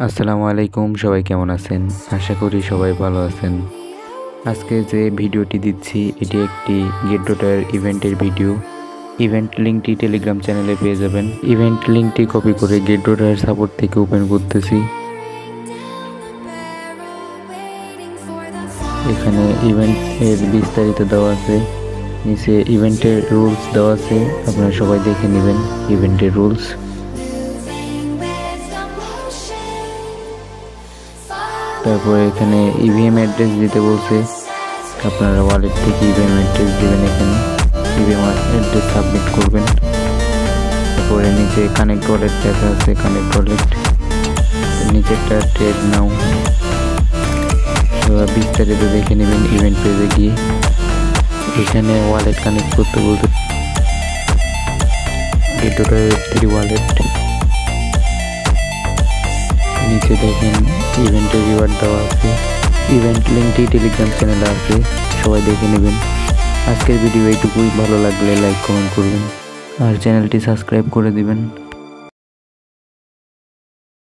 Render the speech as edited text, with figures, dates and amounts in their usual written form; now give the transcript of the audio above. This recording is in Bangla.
আসসালামু আলাইকুম, সবাই কেমন আছেন? আশা করি সবাই ভালো আছেন। আজকে যে ভিডিওটি দিচ্ছি এটি একটি গেটডটার ইভেন্টের ভিডিও। ইভেন্ট লিঙ্কটি টেলিগ্রাম চ্যানেলে পেয়ে যাবেন। ইভেন্ট লিঙ্কটি কপি করে গেটডটার সাপোর্ট থেকে ওপেন করতেছি। এখানে ইভেন্টের বিস্তারিত দেওয়া আছে, নিচে ইভেন্টের রুলস দেওয়া আছে, আপনারা সবাই দেখে নেবেন ইভেন্টের রুলস। তারপরে এখানে ইভিএম অ্যাড্রেস দিতে বলছে, আপনারা ওয়ালেট থেকে ইভিএম অ্যাড্রেস দেবেন। এখানে ইভিএম অ্যাড্রেস সাবমিট করবেন। তারপরে নিচে কানেক্ট ওয়ালেট লেখা আছে, কানেক্ট ওয়ালেট, নিচে একটা ট্রেড নাও, বিস্তারিত দেখে নেবেন ইভেন্ট পেজে গিয়ে। এখানে ওয়ালেট কানেক্ট করতে বলতে গেটডটার Web3 ওয়ালেট, নিচে দেখেন ইভেন্টের রিওয়ার্ড দেওয়া আছে। ইভেন্ট লিঙ্কটি টেলিগ্রাম চ্যানেলে আছে, সবাই দেখে নেবেন। আজকের ভিডিও এইটুকুই, ভালো লাগলে লাইক কমেন্ট করবেন আর চ্যানেলটি সাবস্ক্রাইব করে দিবেন।